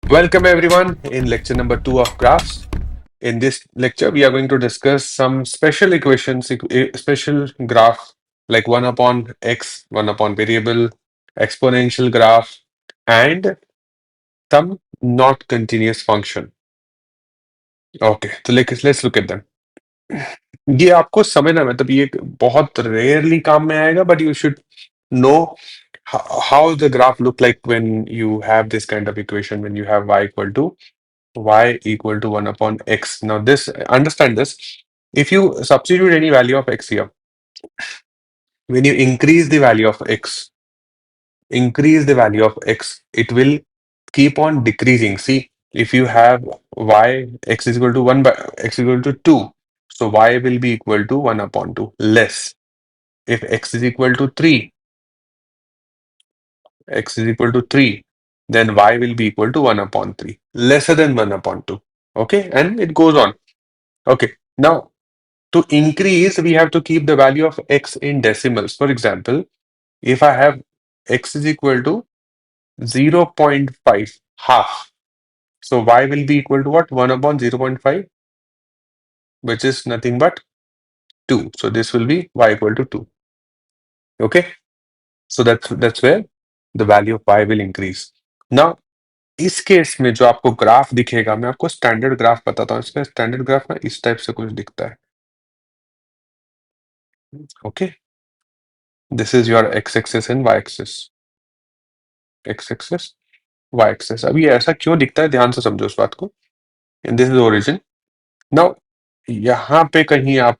Welcome everyone in lecture number 2 of graphs. In this lecture, we are going to discuss some special equations, special graph like 1 upon x, 1 upon variable, exponential graph, and some not continuous function. Okay, तो let's look at them. ये आपको समझना मतलब ये बहुत rarely काम में आएगा, but you should know how the graph look like when you have this kind of equation, when you have y equal to 1 upon x. Now this, understand this, if you substitute any value of x here, when you increase the value of x, it will keep on decreasing. See, if you have y x is equal to 1 by x is equal to 2, so y will be equal to 1 upon 2 less. If x is equal to 3, then y will be equal to 1 upon 3 lesser than 1 upon 2. Okay, and it goes on. Okay, now to increase, we have to keep the value of x in decimals. For example, if I have x is equal to 0.5, half. So y will be equal to what? 1 upon 0.5, which is nothing but 2. So this will be y equal to 2. Okay. So that's where the value of y will increase. Now, इस case में जो आपको graph दिखेगा, मैं आपको standard graph बताता हूँ. इसका स्टैंडर्ड ग्राफ ना इस टाइप से कुछ दिखता है. Okay. This is your x-axis and y-axis. X-axis, y-axis. अब ये ऐसा क्यों दिखता है, ध्यान से समझो उस बात को. And this is origin. Now, यहाँ पे कहीं आप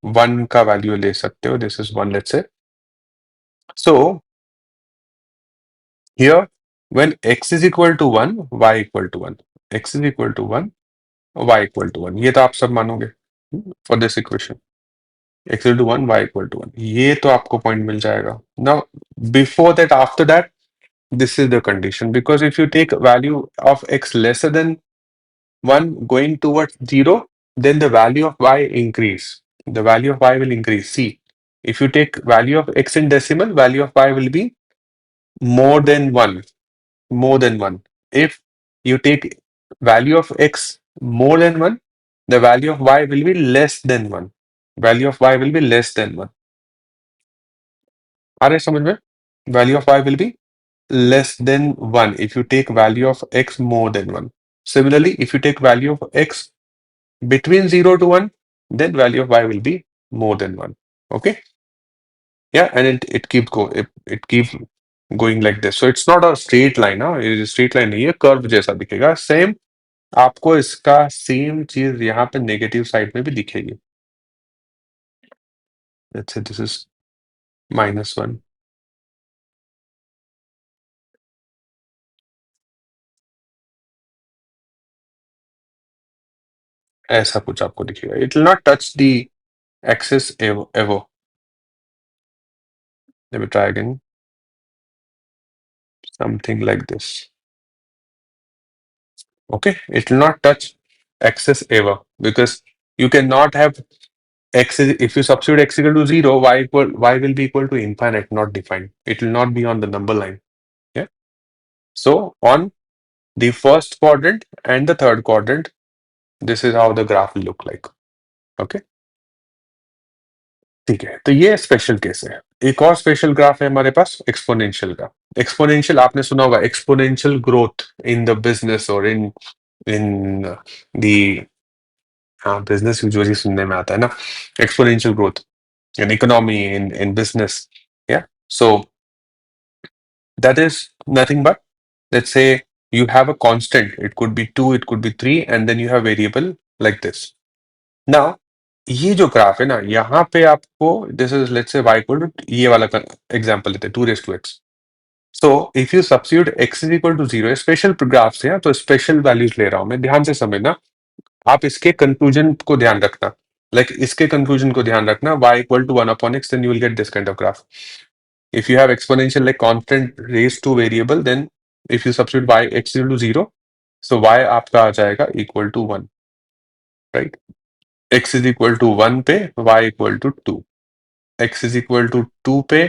1 का वैल्यू ले सकते हो. This is 1, let's say. So, here, when x is equal to 1, y equal to 1. X is equal to 1, y equal to 1. ये तो आप सब मानोगे for this equation. X equal to 1, y equal to 1. ये तो आपको point मिल जाएगा. Now, before that, after that, this is the condition, because if you take value of x lesser than 1 going towards 0, then the value of y increase. The value of y will increase. See, if you take value of x in decimal, value of y will be more than 1. More than 1. If you take value of x more than 1, the value of y will be less than 1. Value of y will be less than 1. आ रहे समझ में? Value of y will be less than 1 if you take value of x more than 1. Similarly, if you take value of x between 0 to 1, then value of y will be more than 1. Okay? Yeah, and it keeps it keeps going like this. So it's not a straight line, huh? It is a straight line नहीं है, curve जैसा दिखेगा. Same आपको इसका same चीज यहाँ पे negative side में भी दिखेगी. Let's say this is -1. ऐसा कुछ आपको दिखेगा. It will not touch the axis ever. Let me try again. Something like this. Okay, it will not touch axis ever, because you cannot have x if you substitute x equal to 0, y will be equal to infinite, not defined. It will not be on the number line. Yeah. So on the first quadrant and the third quadrant, this is how the graph will look like. Okay. ठीक है, तो ये special case है. एक और special graph है हमारे पास, exponential का. एक्सपोनेंशियल आपने सुना होगा, exponential growth in the business और इन द, हाँ, बिजनेस यूजुअली सुनने में आता है ना, exponential growth in economy, in business. या, सो that is nothing but, let's say you have a constant, it could be 2, it could be 3, and then you have variable like this. Now, ये जो graph है ना, यहाँ पे आपको this is, let's say y equal to, ये वाला example लेते हैं 2 raised to x. So if you substitute x is equal to 0, special graph से, तो स्पेशल वैल्यूज ले रहा हूं मैं, ध्यान से समझना. आप इसके कंक्लूजन को ध्यान रखना, इसके कंक्लूजन को ध्यान रखना, y equal to 1 upon x, then you will get this kind of graph. If you have exponential like constant raised to variable, then if you substitute y x equal to 0, so y आपका आ जाएगा equal to 1, right? X is equal to 1 पे y equal to 2. X is equal to 2 पे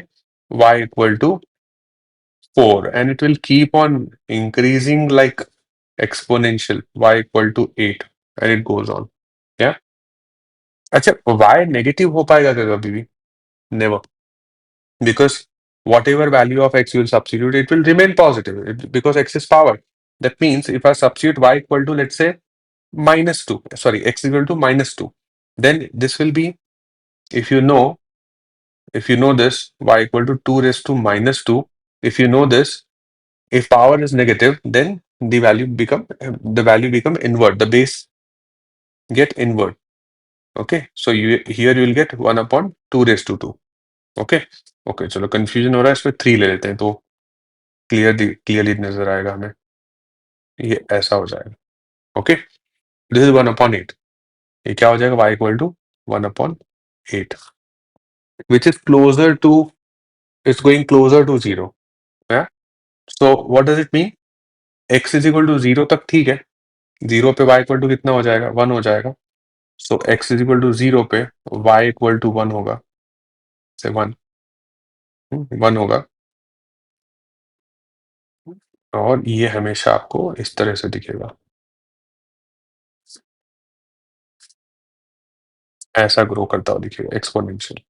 y equal to 4, and it will keep on increasing like exponential y equal to 8 and it goes on. Yeah. अच्छा, y negative हो पाएगा क्या कभी भी? Never. Because whatever value of x you will substitute, it will remain positive because x is power. That means if I substitute y equal to, let's say, minus 2, sorry, x equal to minus 2, then this will be, if you know, if you know this, y equal to 2 raised to minus 2, if you know this, if power is negative, then the value become invert, the base get invert. Okay, so you here you will get 1 upon 2 raised to 2. Okay okay, चलो confusion हो रहा है, इसमें 3 ले लेते हैं तो clearly नजर आएगा हमें, ये ऐसा हो जाएगा. Okay, this is 1/8. ये क्या हो जाएगा? y equal to 1/8, which is closer to, it's going closer to 0. So what does it mean? x is equal to 0 तक ठीक है, 0 पे y इक्वल टू कितना हो जाएगा? 1 हो जाएगा. सो x इज इक्वल टू 0 पे y इक्वल टू 1 होगा, से 1 होगा. और ये हमेशा आपको इस तरह से दिखेगा, ऐसा ग्रो करता हुआ दिखेगा, exponential.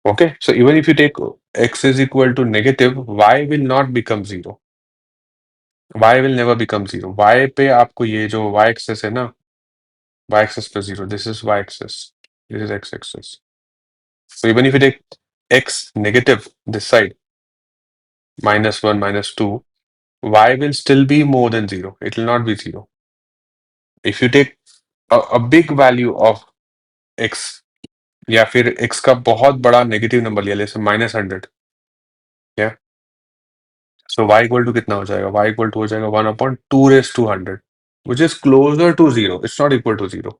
Okay, so even if you take x is equal to negative, y will not become 0. Y will never become 0. Y पे आपको ये जो y axis है ना, y axis plus 0, this is y axis, this is x axis. So even if you take x negative this side, -1, -2, y will still be more than 0. It will not be 0. If you take a big value of x, या फिर x का बहुत बड़ा negative number लिया, जैसे -100, या सो y equal to कितना हो जाएगा? y इक्वल टू हो जाएगा 1/2 raised to 100, which is closer to 0. It's not equal to 0.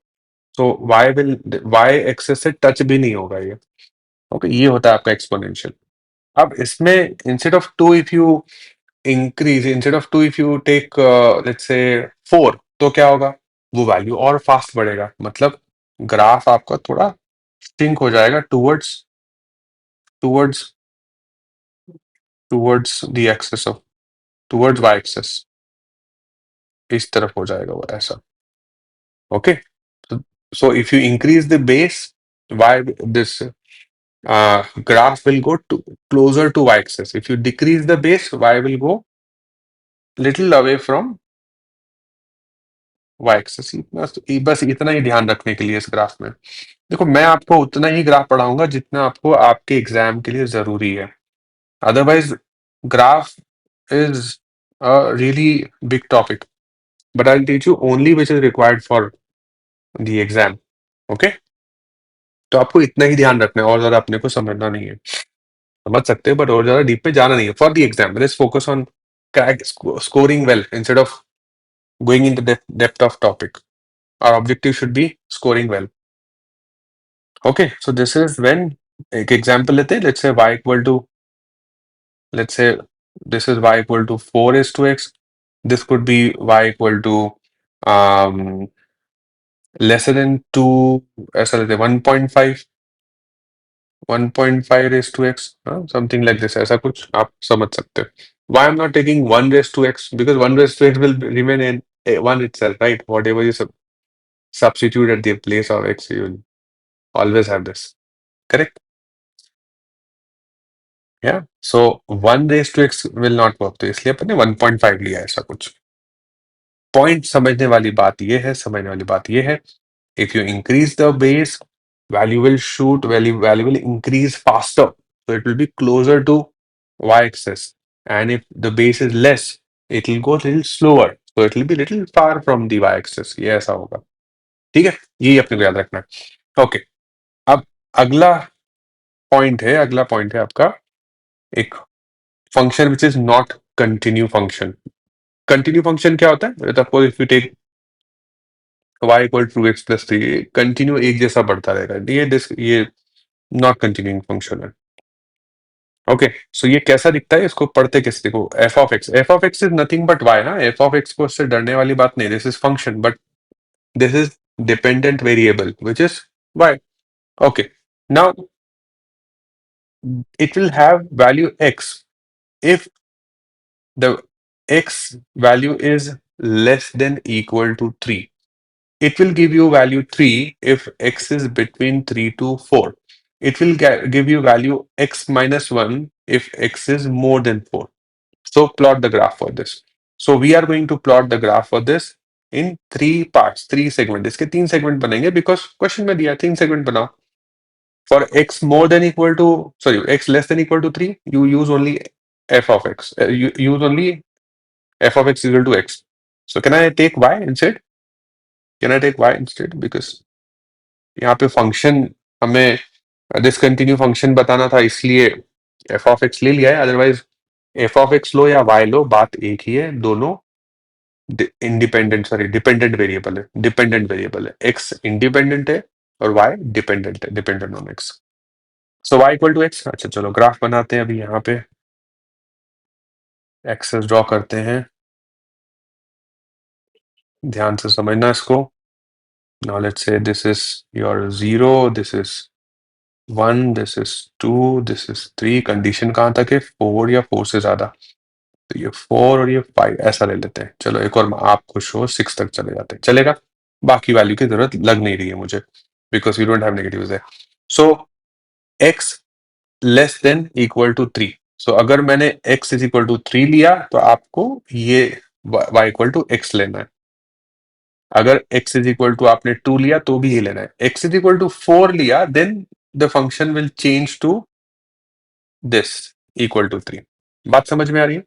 So y access से टच भी नहीं होगा ये. ओके, ये होता है आपका एक्सपोनेंशियल. अब इसमें instead of two if you take let's say 4, तो क्या होगा? वो वैल्यू और फास्ट बढ़ेगा, मतलब ग्राफ आपका थोड़ा सिंक हो जाएगा towards towards the axis of, towards y axis, इस तरफ हो जाएगा वो ऐसा. Okay, so if you increase the base, this graph will go to closer to y-axis. If you decrease the base, y will go little away from y-axis. बस इतना ही ध्यान रखने के लिए इस ग्राफ में. देखो, मैं आपको उतना ही ग्राफ पढ़ाऊंगा जितना आपको आपके एग्जाम के लिए जरूरी है. Otherwise graph is a really big topic, but I'll teach you only which is required for the exam. Okay, तो आपको इतना ही ध्यान रखना है, और ज्यादा अपने को समझना नहीं है. समझ सकते हो, बट और ज्यादा डीप में जाना नहीं है. For the exam let's focus on crack scoring well instead of going in the depth of topic. Our objective should be scoring well. Okay, so this is when, एक एग्जांपल लेते हैं. Let's say y equal to, let's say this is y equal to 4 is to x. This could be y equal to um, lesser than 2, ऐसा लेते हैं 1.5 raised to x, something like this, ऐसा कुछ आप समझ सकते हो. Why I'm not taking 1 raised to x? Because 1 raised to x will remain in 1 itself, right? Whatever you substitute at the place of x, you will always have this. Correct? Yeah. So 1 raised to x will not work. तो इसलिए अपन ने 1.5 लिया है, ऐसा कुछ. Point समझने वाली बात ये है, समझने वाली बात ये है, if you increase the base, value will increase faster, so it will be closer to y-axis, and if the base is less, it will go a little slower, so it will be little far from the y-axis. ये ऐसा होगा. ठीक है, यही अपने को याद रखना है. ओके, अब अगला पॉइंट है आपका एक function which is not continue function. Continue function क्या होता है? Suppose if you take y equal to x plus 3, continue एक जैसा बढ़ता रहेगा. ये नॉट कंटिन्यूइंग फंक्शन है. ओके, सो ये कैसा दिखता है? इसको पढ़ते कैसे? देखो, f of x is nothing but y. ना, एफ ऑफ एक्स को इससे डरने वाली बात नहीं. This is function, but this is dependent variable which is y. Okay, now it will have value x if the x value is less than equal to 3, it will give you value 3 if x is between 3 to 4. It will give you value x minus 1 if x is more than 4. So plot the graph for this. So we are going to plot the graph for this in 3 parts, 3 segment. इसके 3 segment बनेंगे because question में दिया 3 segment बनाओ. For x more than equal to, sorry, x less than equal to 3, you use only f of x. You use only f of x equal to x. So can I take y instead? Can I take y instead? Because यहाँ पे function हमें discontinue function बताना था, इसलिए f of x ले लिया है. Otherwise f of x लो या y लो, बात एक ही है. दोनों इंडिपेंडेंट, सॉरी डिपेंडेंट वेरिएबल है. डिपेंडेंट वेरिएबल है. x इंडिपेंडेंट है और y डिपेंडेंट है, dependent on x. So y equal to x. अच्छा चलो ग्राफ बनाते हैं. अभी यहाँ पे एक्सेस ड्रॉ करते हैं. ध्यान से समझना इसको. Now let's say this is your 0, this is 1, this is 2, this is 3. Condition कहाँ तक है? 4 या 4 से ज्यादा. तो ये 4 और ये 5 ऐसा ले लेते हैं. चलो एक और आप खुश हो, 6 तक चले जाते हैं. चलेगा? बाकी वैल्यू की जरूरत लग नहीं रही है मुझे, because you don't have negatives है. So x less than equal to 3. सो अगर मैंने x इज इक्वल टू 3 लिया तो आपको ये y इक्वल टू x लेना है. अगर x इज इक्वल टू आपने 2 लिया तो भी ये लेना है. x इज इक्वल टू 4 लिया, then the function will change to this equal to 3. बात समझ में आ रही है?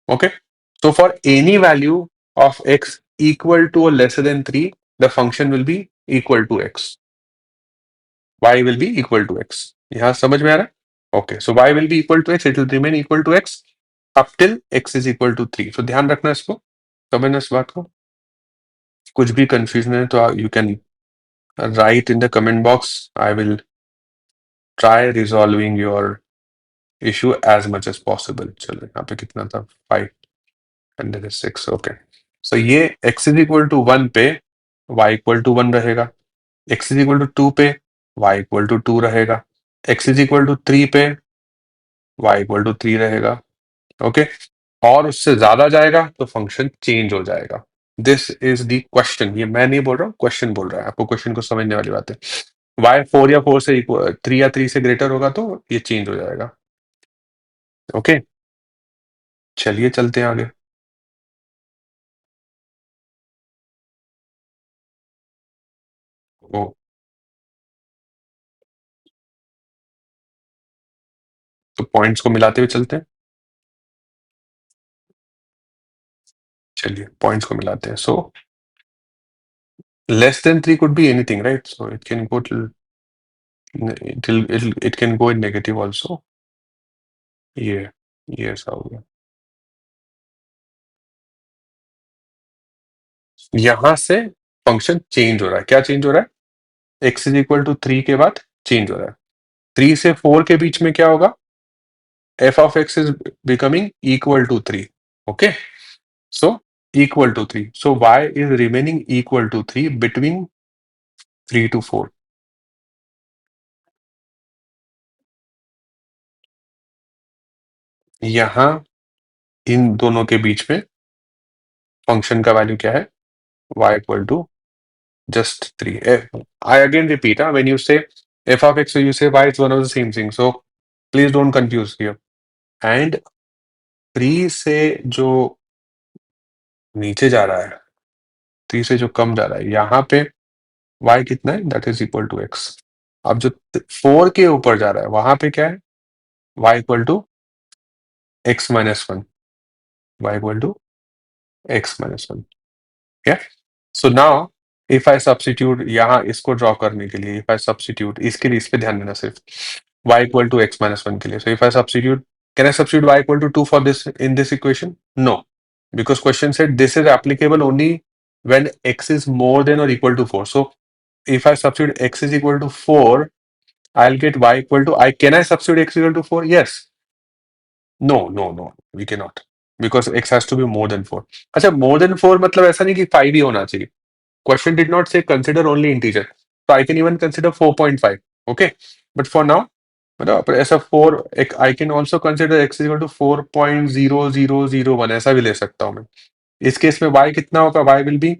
Okay. So for any value of x equal to or lesser than 3, the function will be equal to x. Y will be equal to x. यहाँ समझ में आ रहा है? Okay. So y will be equal to x. It will remain equal to x up till x is equal to 3. So ध्यान रखना इसको, समझना इस बात को. कुछ भी कंफ्यूजन है तो you can write in the comment box. I will try resolving your issue as much as possible. चलो यहाँ पे कितना था? 5 and then 6. Okay. So ये x is equal to 1 पे y इक्वल टू 1 रहेगा. x इज इक्वल टू 2 पे y equal to 2 रहेगा. x इज इक्वल टू 3 पे y इक्वल टू 3 रहेगा. ओके. और उससे ज्यादा जाएगा तो फंक्शन चेंज हो जाएगा. This is the question. ये मैं नहीं बोल रहा हूँ, क्वेश्चन बोल रहा है. आपको क्वेश्चन को समझने वाली बात है. y 4 या 4 से 3 या 3 से ग्रेटर होगा तो ये चेंज हो जाएगा. ओके. चलिए चलते हैं आगे. ओ, तो पॉइंट्स को मिलाते हुए चलते हैं. चलिए पॉइंट्स को मिलाते हैं. सो less than 3 could be anything, right? So it can go till it can go in negative also. ये ऐसा हो गया. यहां से फंक्शन चेंज हो रहा है. क्या चेंज हो रहा है? x इज इक्वल टू 3 के बाद चेंज हो रहा है. 3 से 4 के बीच में क्या होगा? f of x is becoming equal to 3. Okay. So equal to 3. So y is remaining equal to 3 between 3 to 4. यहां इन दोनों के बीच में फंक्शन का वैल्यू क्या है? y equal to just 3. I again repeat, when you say f of x, so you say y, it's one of the same thing. So please don't confuse here. And 3 से जो नीचे जा रहा है, 3 से जो कम जा रहा है, यहाँ पे y कितना है? That is equal to x. अब जो 4 के ऊपर जा रहा है वहां पे क्या है? y equal to x minus 1. y equal to x minus 1. क्या? So now if I substitute, यहाँ इसको ड्रॉ करने के लिए इफ आई सब्स्टिट्यूट, इसके लिए इस पे ध्यान देना सिर्फ. y equal to x minus 1 के लिए. So if I substitute, can I substitute y equal to 2 for this in this equation? No, because question said this is applicable only when x is more than or equal to 4. So if I substitute x is equal to 4, I'll get y equal to I. Can I substitute x equal to 4? Yes. No, we cannot, because x has to be more than 4. अच्छा, more than 4 मतलब ऐसा नहीं कि 5 ही होना चाहिए. Question did not say consider only integer, so I can even consider 4.5. Okay, but for now मतलब ऐसा 4 एक I can also consider x is equal to 4.0001 ऐसा भी ले सकता हूँ मैं। इस केस में y कितना होगा, y विल बी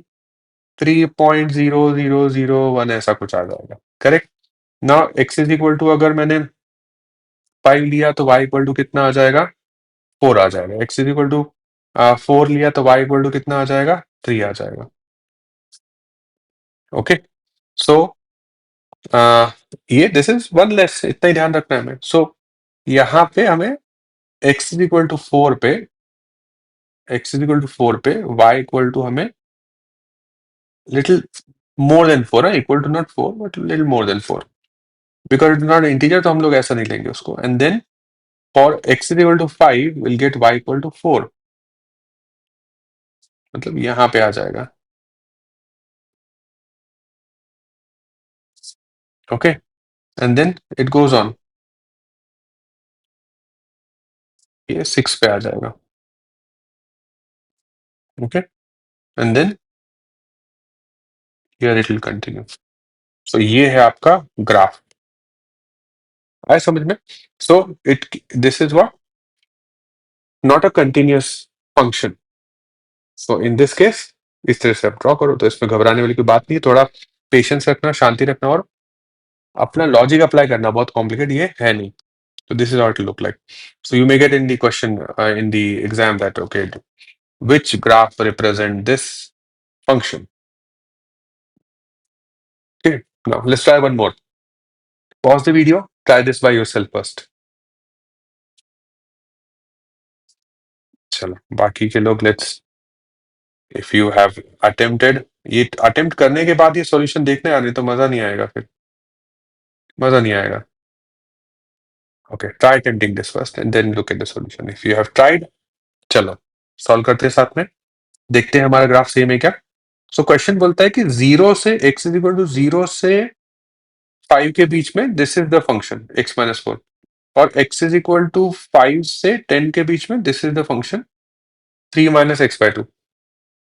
3.0001 ऐसा कुछ आ जाएगा, correct. Now x is equal to अगर मैंने 5 लिया तो y इक्वल टू कितना आ जाएगा, 4 आ जाएगा। x इज इक्वल टू 4 लिया तो y इक्वल टू कितना आ जाएगा, 3 आ जाएगा। ओके, सो ये दिस इज वन लेस, इतना ही ध्यान रखना है हमें। सो यहाँ पे हमें x इज इक्वल टू 4 पे y इक्वल टू हमें लिटिल मोर देन 4 है, equal to not 4 but little more than 4, because it is not integer तो हम लोग ऐसा नहीं लेंगे उसको। And then for x is equal to 5 will get y equal to 4, मतलब यहाँ पे आ जाएगा। Okay, and then it goes on, ये 6 पे आ जाएगा। Okay, and then here it will continue. सो ये है आपका ग्राफ, आए समझ में। So it this is what, not a continuous function. So in this case इस तरह से आप ड्रॉ करो, तो इसमें घबराने वाली कोई बात नहीं है, थोड़ा पेशेंस रखना, शांति रखना और अपना लॉजिक अप्लाई करना, बहुत कॉम्प्लिकेट ये है नहीं। So this is how it will look like. So you may get in the question in the exam that okay, which graph represent this function? Okay, now let's try one more. Pause the video. Try this by yourself first. चलो बाकी के लोग let's, if you have attempted, ये attempt करने के बाद ये solution देखने आने तो मजा नहीं आएगा, फिर मजा नहीं आएगा। Okay, try attempting this first and then look at the solution. If you have tried, चलो solve करते हैं साथ में, देखते हैं हमारा ग्राफ सेम है क्या। सो क्वेश्चन बोलता है कि 0 से x इज इक्वल टू 0 से 5 के बीच में this is the function x minus 4, और x इज इक्वल टू 5 से 10 के बीच में this is the function 3 minus x by 2।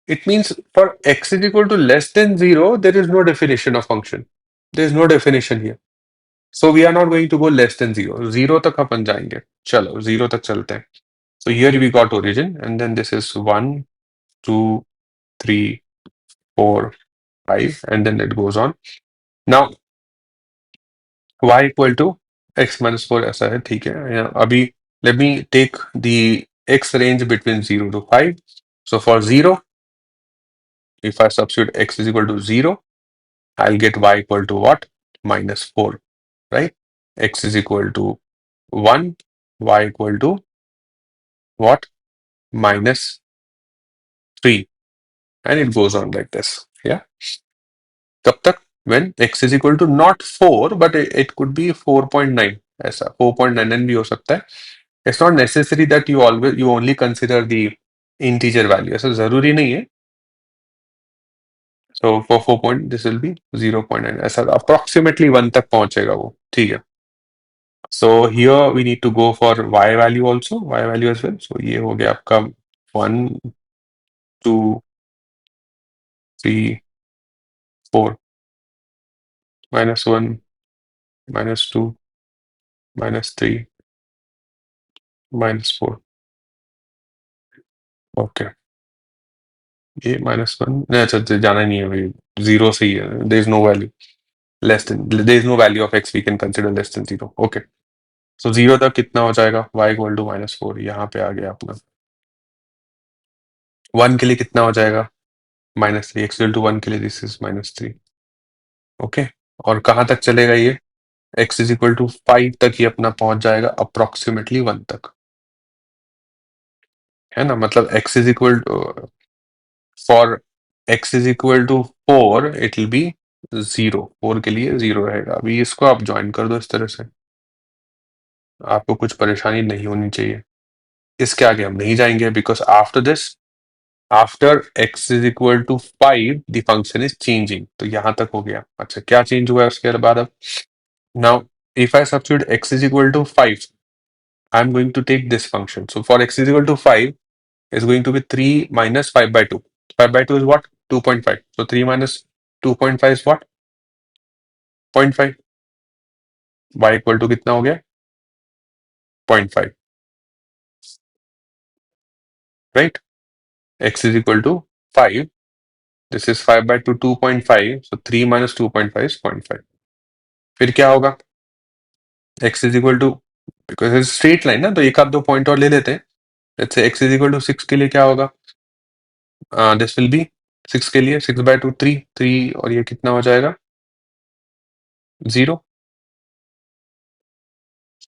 It means for x is equal to less than 0 there is no definition of function, there is no definition here. So we are not going to go less than 0, 0 तक अपन जाएंगे, चलो 0 तक चलते हैं। So here we got origin and then this is 1 2 3 4 5 and then it goes on. Now y equal to x minus 4 ऐसा है, ठीक है। अभी let me take the x range between 0 to 5. So for 0, if I substitute x is equal to 0, I'll get y equal to what? Minus 4, right? X is equal to 1, y equal to what? Minus 3, and it goes on like this. Yeah. तब तक when x is equal to not 4 but it could be 4.9, ऐसा 4.99 भी हो सकता है। It's not necessary that you only consider the integer value, ऐसा जरूरी नहीं है। So for 4 point this will be 0.9, ऐसा approximately 1 तक पहुंचेगा वो, ठीक है। So here we need to go for y value also, y value as well। So ये हो गया आपका 1 2 3 4 -1 -2 -3 -4। ओके, ये -1 नहीं, अच्छा अच्छा, जाना नहीं है भाई, 0 से ही है, there is no value less than, there is no value of x we can consider less than 0। Okay, so 0 तक कितना हो जाएगा, y इक्वल टू -4, यहाँ पे आ गया अपना। 1 के लिए कितना हो जाएगा, -3, x इक्वल टू 1 के लिए दिस इज -3। ओके, और कहाँ तक चलेगा ये, x इज इक्वल टू 5 तक ही अपना पहुंच जाएगा, अप्रोक्सीमेटली 1 तक, है ना। मतलब x is equal to, for x is equal to 4 it will be 0, 4 के लिए 0 रहेगा। अभी इसको आप ज्वाइन कर दो इस तरह से, आपको कुछ परेशानी नहीं होनी चाहिए। इसके आगे हम नहीं जाएंगे because after this, after x is equal to 5 the function is changing, तो यहां तक हो गया। अच्छा, क्या चेंज हुआ है उसके बाद अब, now if I substitute x is equal to 5, I am going to take this function. So for x is equal to 5 is going to be 3 minus 5 by 2. 5 by 2 is what? 2.5. So 3 minus 2.5 is what? 0.5. y equal to कितना हो गया 0.5, right. x is equal to 5. This is 5/2 2.5, so 3 minus 2.5 is 0.5. फिर क्या होगा x is equal to, because is straight line ना, तो एक आध दो पॉइंट और ले लेते हैं. लेट्स से x इज इक्वल टू 6 के लिए क्या होगा, दिस विल बी 6 के लिए 6/2 3 और ये कितना हो जाएगा 0.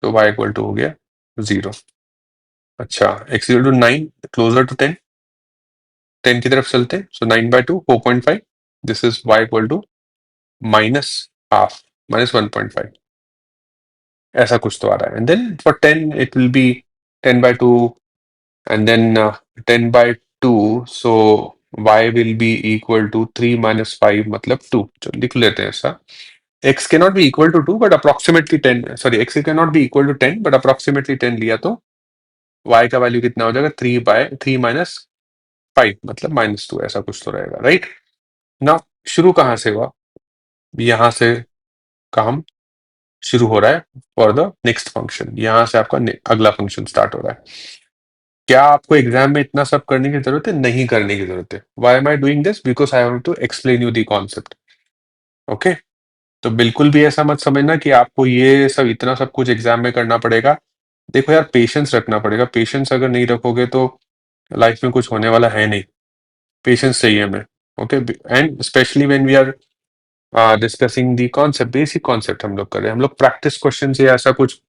तो y इक्वल टू हो गया 0. अच्छा, x equal to 9 closer to 10, 10 की तरफ चलते हैं, so 9/2 4.5. This is y equal to minus half, minus 1.5. ऐसा कुछ तो आ रहा है. And then for 10 it will be 10/2 and then 10/2, so y will be equal to 3 minus 5 मतलब 2. चलो लिख लेते हैं ऐसा. x cannot be equal to 2 but approximately 10, sorry, x cannot be equal to 10 but approximately 10 लिया तो y का value कितना हो जाएगा 3 minus 5 मतलब -2. ऐसा कुछ तो रहेगा, राइट. ना शुरू कहाँ से हुआ, यहाँ से काम शुरू हो रहा है फॉर द नेक्स्ट फंक्शन. यहाँ से आपका अगला फंक्शन स्टार्ट हो रहा है. क्या आपको एग्जाम में इतना सब करने की जरूरत है, नहीं करने की जरूरत है. Why am I doing this, because I want to explain you the concept. Okay, तो बिल्कुल भी ऐसा मत समझना कि आपको ये सब इतना सब कुछ एग्जाम में करना पड़ेगा. देखो यार, पेशेंस रखना पड़ेगा. पेशेंस अगर नहीं रखोगे तो लाइफ में कुछ होने वाला है नहीं. पेशेंस चाहिए हमें. Okay, and specially when we are discussing the concept, basic concept हम लोग कर रहे हैं. हम लोग प्रैक्टिस क्वेश्चन से ऐसा कुछ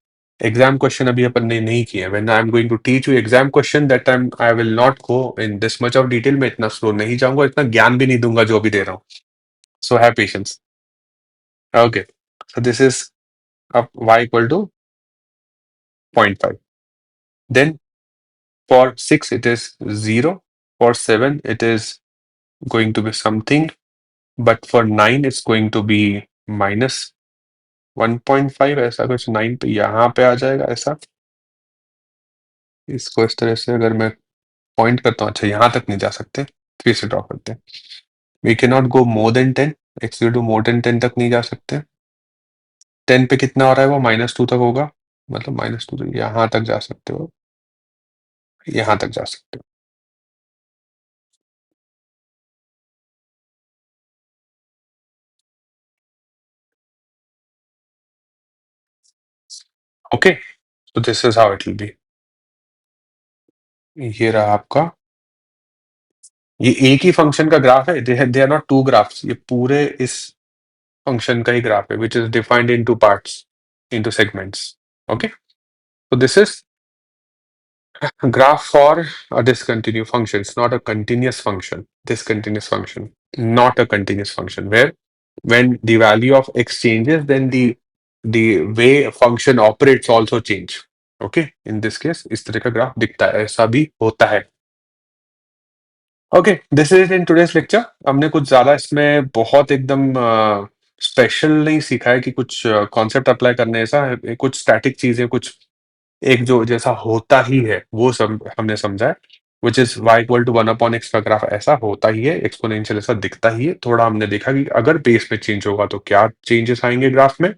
एग्जाम क्वेश्चन अभी अपन ने नहीं किया. When I am going to teach you exam question, that time I will not go in this much of detail. मैं इतना स्लो नहीं जाऊंगा, इतना ज्ञान भी नहीं दूंगा जो अभी दे रहा हूँ. So have patience. Okay, so this is अब y equal to 0.5. Then for 6 it is 0, for 7 it is going to be something, but for 9 it's going to be minus 1.5. ऐसा कुछ 9 पे यहाँ पे आ जाएगा ऐसा. इसको इस तरह से अगर मैं पॉइंट करता हूँ, अच्छा यहाँ तक नहीं जा सकते, फिर से ड्रॉ करते हैं. We can not go more than 10, x to more than 10 तक नहीं जा सकते. 10 पे कितना हो रहा है वो -2 तक होगा, मतलब -2 तो यहाँ तक जा सकते हो, यहाँ तक जा सकते हो. ओके, तो this is how it will B. ये रहा आपका, ये एक ही फंक्शन का ग्राफ है. They are not two graphs. ये पूरे इस फंक्शन का ही ग्राफ है, which is defined in two parts, into segments. Okay, so this is graph for a discontinuous function. It's not a continuous function. Discontinuous function, not a continuous function, where when the value of x changes, then the way a function operates also change. Okay, in this case इस तरह का graph दिखता है, ऐसा भी होता है. Okay, this is in today's lecture. हमने कुछ ज्यादा इसमें बहुत एकदम स्पेशल नहीं सीखा है कि कुछ कॉन्सेप्ट अप्लाई करने ऐसा है. कुछ स्टैटिक चीजें, कुछ एक जो जैसा होता ही है वो सब हमने समझा है. Which is y equal to 1/x का ग्राफ ऐसा होता ही है, एक्सपोनेंशियल ऐसा दिखता ही है. थोड़ा हमने देखा कि अगर बेस में चेंज होगा तो क्या चेंजेस आएंगे ग्राफ में.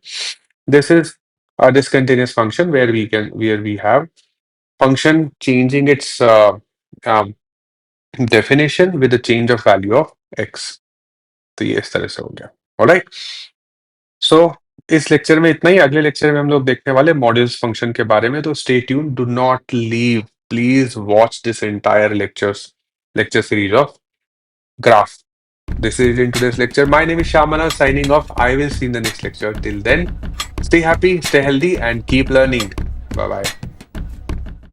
This is a discontinuous function where we have function changing its um, definition with the change of value of x. तो ये इस तरह से हो गया. ऑलराइट, सो इस लेक्चर में इतना ही. अगले लेक्चर में हम लोग देखने वाले मॉड्यूल्स फंक्शन के बारे में. तो stay tune, do not leave, please watch this entire lecture series of graph. This is in today's lecture. My name is Shamana signing off. I will see you in the next lecture. Till then, stay happy, stay healthy, and keep learning. Bye bye.